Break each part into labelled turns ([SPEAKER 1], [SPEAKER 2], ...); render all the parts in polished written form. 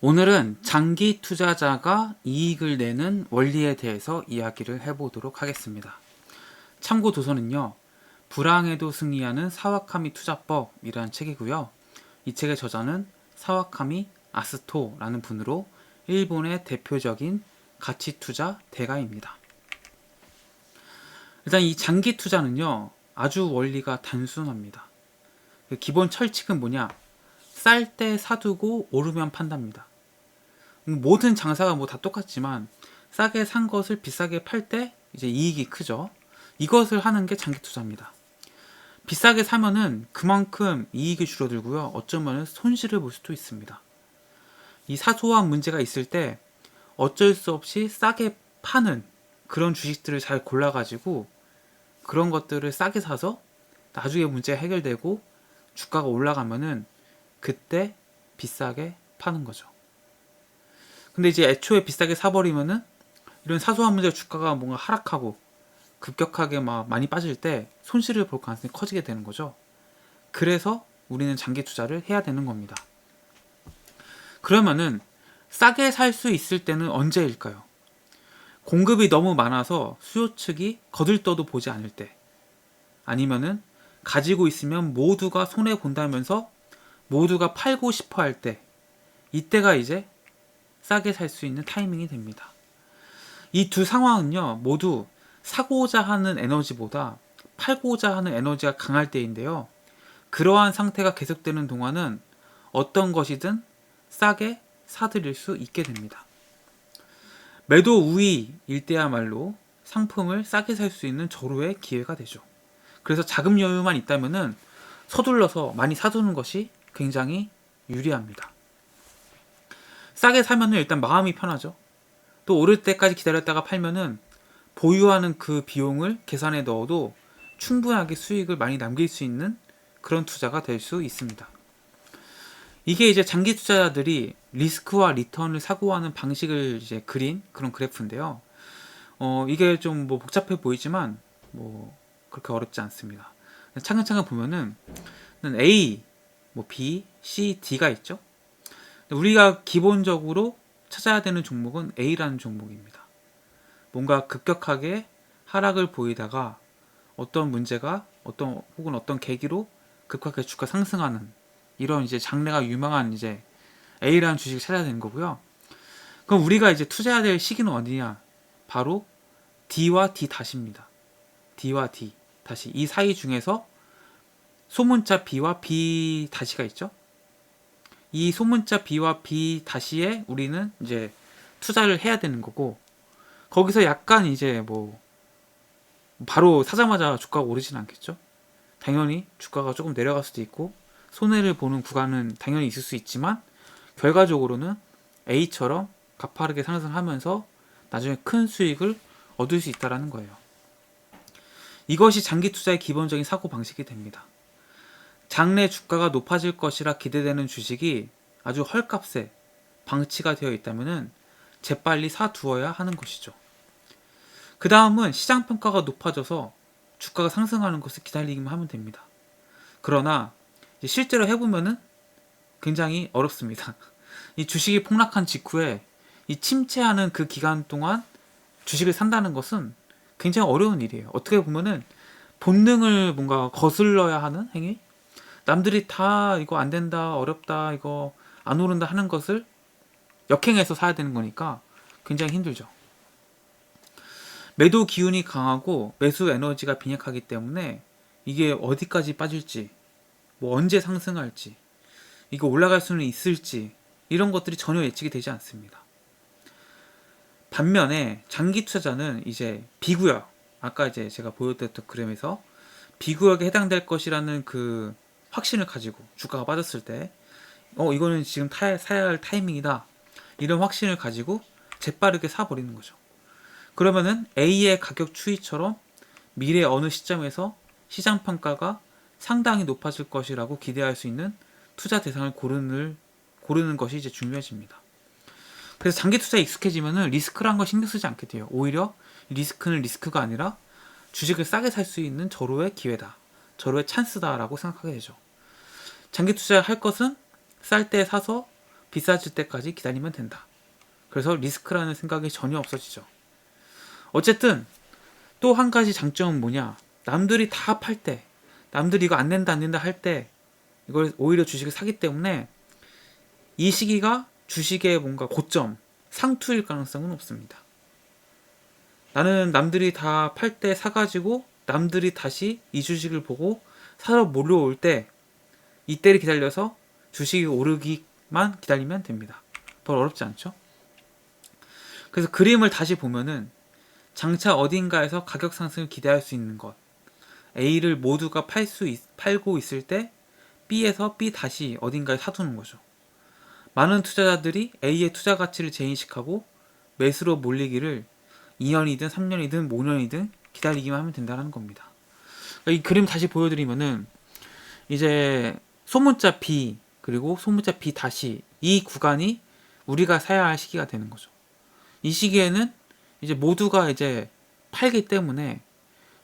[SPEAKER 1] 오늘은 장기 투자자가 이익을 내는 원리에 대해서 이야기를 해보도록 하겠습니다. 참고 도서는요, 불황에도 승리하는 사와카미 투자법이라는 책이고요. 이 책의 저자는 사와카미 아스토라는 분으로 일본의 대표적인 가치 투자 대가입니다. 일단 이 장기 투자는요, 아주 원리가 단순합니다. 기본 철칙은 뭐냐? 쌀 때 사두고 오르면 판답니다. 모든 장사가 뭐 다 똑같지만 싸게 산 것을 비싸게 팔 때 이제 이익이 크죠. 이것을 하는 게 장기 투자입니다. 비싸게 사면은 그만큼 이익이 줄어들고요. 어쩌면 손실을 볼 수도 있습니다. 이 사소한 문제가 있을 때 어쩔 수 없이 싸게 파는 그런 주식들을 잘 골라가지고 그런 것들을 싸게 사서 나중에 문제가 해결되고 주가가 올라가면은 그때 비싸게 파는 거죠. 근데 이제 애초에 비싸게 사버리면은 이런 사소한 문제 주가가 뭔가 하락하고 급격하게 막 많이 빠질 때 손실을 볼 가능성이 커지게 되는 거죠. 그래서 우리는 장기 투자를 해야 되는 겁니다. 그러면은 싸게 살 수 있을 때는 언제일까요? 공급이 너무 많아서 수요 측이 거들떠도 보지 않을 때, 아니면은 가지고 있으면 모두가 손해 본다면서 모두가 팔고 싶어 할 때, 이때가 이제 싸게 살 수 있는 타이밍이 됩니다. 이 두 상황은요, 모두 사고자 하는 에너지보다 팔고자 하는 에너지가 강할 때인데요. 그러한 상태가 계속되는 동안은 어떤 것이든 싸게 사들일 수 있게 됩니다. 매도 우위일 때야말로 상품을 싸게 살 수 있는 절호의 기회가 되죠. 그래서 자금 여유만 있다면은 서둘러서 많이 사두는 것이 굉장히 유리합니다. 싸게 사면은 일단 마음이 편하죠. 또 오를 때까지 기다렸다가 팔면은 보유하는 그 비용을 계산에 넣어도 충분하게 수익을 많이 남길 수 있는 그런 투자가 될 수 있습니다. 이게 이제 장기 투자자들이 리스크와 리턴을 사고하는 방식을 이제 그린 그런 그래프인데요. 이게 좀 뭐 복잡해 보이지만 뭐 그렇게 어렵지 않습니다. 차근차근 보면은 A, 뭐 B, C, D가 있죠. 우리가 기본적으로 찾아야 되는 종목은 A라는 종목입니다. 뭔가 급격하게 하락을 보이다가 어떤 문제가 혹은 어떤 계기로 급격하게 주가 상승하는 이런 이제 장래가 유망한 이제 A라는 주식을 찾아야 되는 거고요. 그럼 우리가 이제 투자해야 될 시기는 어디냐? 바로 D와 D 다시입니다. D와 D 다시 이 사이 중에서 소문자 B와 B 다시가 있죠. 이 소문자 B와 B 다시에 우리는 이제 투자를 해야 되는 거고, 거기서 약간 이제 뭐 바로 사자마자 주가가 오르진 않겠죠. 당연히 주가가 조금 내려갈 수도 있고 손해를 보는 구간은 당연히 있을 수 있지만 결과적으로는 A처럼 가파르게 상승하면서 나중에 큰 수익을 얻을 수 있다는 거예요. 이것이 장기 투자의 기본적인 사고 방식이 됩니다. 장래 주가가 높아질 것이라 기대되는 주식이 아주 헐값에 방치가 되어 있다면 재빨리 사두어야 하는 것이죠. 그 다음은 시장 평가가 높아져서 주가가 상승하는 것을 기다리기만 하면 됩니다. 그러나 실제로 해보면은 굉장히 어렵습니다. 이 주식이 폭락한 직후에 이 침체하는 그 기간 동안 주식을 산다는 것은 굉장히 어려운 일이에요. 어떻게 보면은 본능을 뭔가 거슬러야 하는 행위? 남들이 다 이거 안 된다, 어렵다, 이거 안 오른다 하는 것을 역행해서 사야 되는 거니까 굉장히 힘들죠. 매도 기운이 강하고 매수 에너지가 빈약하기 때문에 이게 어디까지 빠질지, 뭐 언제 상승할지, 이거 올라갈 수는 있을지 이런 것들이 전혀 예측이 되지 않습니다. 반면에 장기 투자자는 이제 B구역, 아까 이제 제가 보여드렸던 그램에서 B구역에 해당될 것이라는 그 확신을 가지고 주가가 빠졌을 때 이거는 지금 사야 할 타이밍이다, 이런 확신을 가지고 재빠르게 사버리는 거죠. 그러면은 A의 가격 추이처럼 미래 어느 시점에서 시장 평가가 상당히 높아질 것이라고 기대할 수 있는 투자 대상을 고르는 것이 이제 중요해집니다. 그래서 장기 투자에 익숙해지면은 리스크란 걸 신경 쓰지 않게 돼요. 오히려 리스크는 리스크가 아니라 주식을 싸게 살 수 있는 절호의 기회다, 절호의 찬스다라고 생각하게 되죠. 장기 투자할 것은 쌀 때 사서 비싸질 때까지 기다리면 된다. 그래서 리스크라는 생각이 전혀 없어지죠. 어쨌든 또 한 가지 장점은 뭐냐? 남들이 다 팔 때, 남들이 이거 안 낸다 할 때 이걸 오히려 주식을 사기 때문에 이 시기가 주식의 뭔가 고점, 상투일 가능성은 없습니다. 나는 남들이 다 팔 때 사가지고 남들이 다시 이 주식을 보고 사러 몰려올 때 이때를 기다려서 주식이 오르기만 기다리면 됩니다. 더 어렵지 않죠? 그래서 그림을 다시 보면은 장차 어딘가에서 가격 상승을 기대할 수 있는 것, A를 모두가 팔고 있을 때 B에서 B 다시 어딘가에 사두는 거죠. 많은 투자자들이 A의 투자 가치를 재인식하고 매수로 몰리기를 2년이든 3년이든 5년이든 기다리기만 하면 된다는 겁니다. 이 그림 다시 보여드리면은 이제 소문자 B 그리고 소문자 B 다시 이 구간이 우리가 사야 할 시기가 되는 거죠. 이 시기에는 이제 모두가 이제 팔기 때문에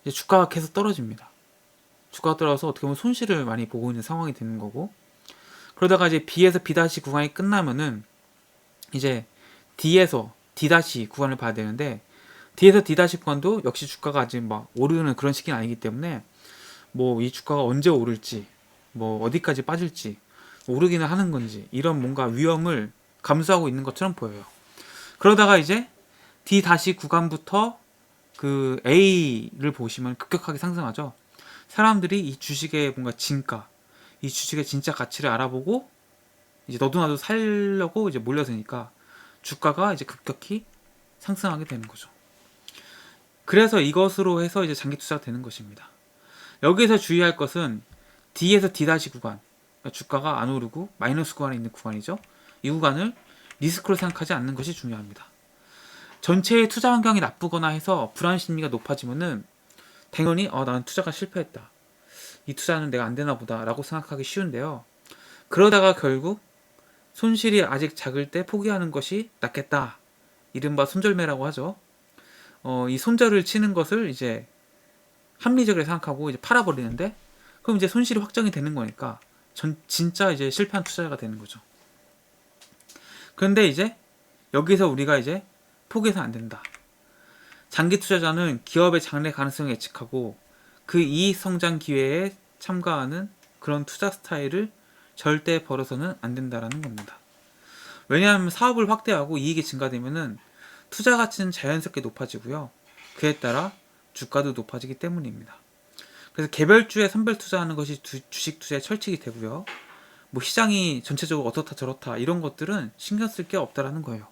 [SPEAKER 1] 이제 주가가 계속 떨어집니다. 주가가 떨어져서 어떻게 보면 손실을 많이 보고 있는 상황이 되는 거고, 그러다가 이제 B에서 B 다시 구간이 끝나면은 이제 D에서 D 다시 구간을 봐야 되는데, D에서 D 다시 구간도 역시 주가가 아직 막 오르는 그런 시기는 아니기 때문에 뭐 이 주가가 언제 오를지, 뭐 어디까지 빠질지, 오르기는 하는 건지 이런 뭔가 위험을 감수하고 있는 것처럼 보여요. 그러다가 이제 D 다시 구간부터 그 A를 보시면 급격하게 상승하죠. 사람들이 이 주식의 뭔가 진가, 이 주식의 진짜 가치를 알아보고 이제 너도 나도 살려고 이제 몰려드니까 주가가 이제 급격히 상승하게 되는 거죠. 그래서 이것으로 해서 이제 장기 투자가 되는 것입니다. 여기서 주의할 것은 D에서 D 다시 구간, 그러니까 주가가 안 오르고 마이너스 구간에 있는 구간이죠. 이 구간을 리스크로 생각하지 않는 것이 중요합니다. 전체의 투자 환경이 나쁘거나 해서 불안 심리가 높아지면은 당연히 나는 투자가 실패했다, 이 투자는 내가 안 되나 보다 라고 생각하기 쉬운데요. 그러다가 결국 손실이 아직 작을 때 포기하는 것이 낫겠다, 이른바 손절매라고 하죠. 이 손절을 치는 것을 이제 합리적으로 생각하고 이제 팔아버리는데, 그럼 이제 손실이 확정이 되는 거니까 진짜 이제 실패한 투자자가 되는 거죠. 그런데 이제 여기서 우리가 이제 포기해서 안 된다. 장기 투자자는 기업의 장래 가능성을 예측하고 그 이익 성장 기회에 참가하는 그런 투자 스타일을 절대 벌어서는 안 된다라는 겁니다. 왜냐하면 사업을 확대하고 이익이 증가되면은 투자 가치는 자연스럽게 높아지고요. 그에 따라 주가도 높아지기 때문입니다. 그래서 개별주에 선별 투자하는 것이 주식 투자의 철칙이 되고요. 뭐 시장이 전체적으로 어떻다 저렇다 이런 것들은 신경 쓸 게 없다라는 거예요.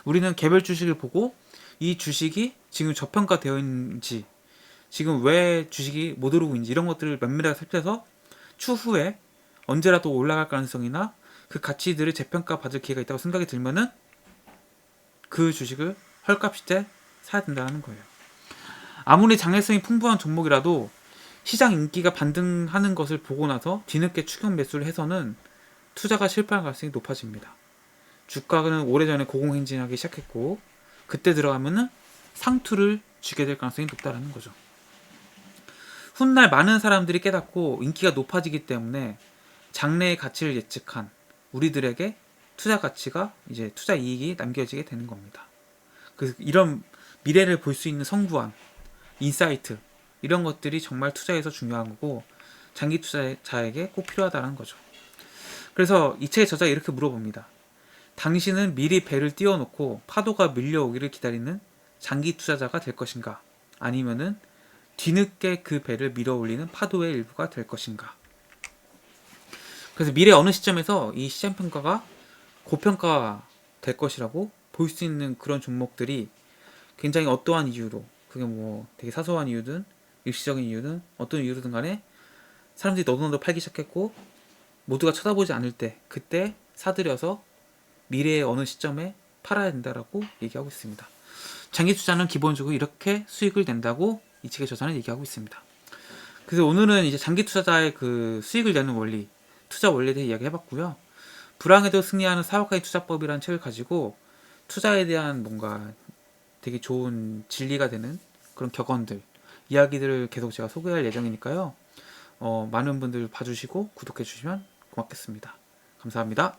[SPEAKER 1] 우리는 개별 주식을 보고 이 주식이 지금 저평가되어 있는지, 지금 왜 주식이 못 오르고 있는지 이런 것들을 면밀하게 살펴서 추후에 언제라도 올라갈 가능성이나 그 가치들을 재평가 받을 기회가 있다고 생각이 들면은 그 주식을 헐값일 때 사야 된다는 거예요. 아무리 장래성이 풍부한 종목이라도 시장 인기가 반등하는 것을 보고 나서 뒤늦게 추격 매수를 해서는 투자가 실패할 가능성이 높아집니다. 주가는 오래전에 고공행진하기 시작했고 그때 들어가면은 상투를 주게 될 가능성이 높다는 거죠. 훗날 많은 사람들이 깨닫고 인기가 높아지기 때문에 장래의 가치를 예측한 우리들에게 투자 가치가 이제 투자 이익이 남겨지게 되는 겁니다. 그래서 이런 미래를 볼 수 있는 성부한 인사이트 이런 것들이 정말 투자에서 중요한 거고 장기 투자자에게 꼭 필요하다는 거죠. 그래서 이 책의 저자가 이렇게 물어봅니다. 당신은 미리 배를 띄워놓고 파도가 밀려오기를 기다리는 장기 투자자가 될 것인가? 아니면은 뒤늦게 그 배를 밀어올리는 파도의 일부가 될 것인가? 그래서 미래 어느 시점에서 이 시장평가가 고평가 될 것이라고 볼 수 있는 그런 종목들이 굉장히 어떠한 이유로, 그게 뭐 되게 사소한 이유든 일시적인 이유든 어떤 이유든 간에 사람들이 너도나도 팔기 시작했고 모두가 쳐다보지 않을 때 그때 사들여서 미래의 어느 시점에 팔아야 된다라고 얘기하고 있습니다. 장기 투자는 기본적으로 이렇게 수익을 낸다고 이 책의 저자는 얘기하고 있습니다. 그래서 오늘은 이제 장기 투자자의 그 수익을 내는 원리, 투자 원리에 대해 이야기해봤고요. 불황에도 승리하는 사업가의 투자법이라는 책을 가지고 투자에 대한 뭔가 되게 좋은 진리가 되는 그런 격언들, 이야기들을 계속 제가 소개할 예정이니까요. 많은 분들 봐주시고 구독해주시면 고맙겠습니다. 감사합니다.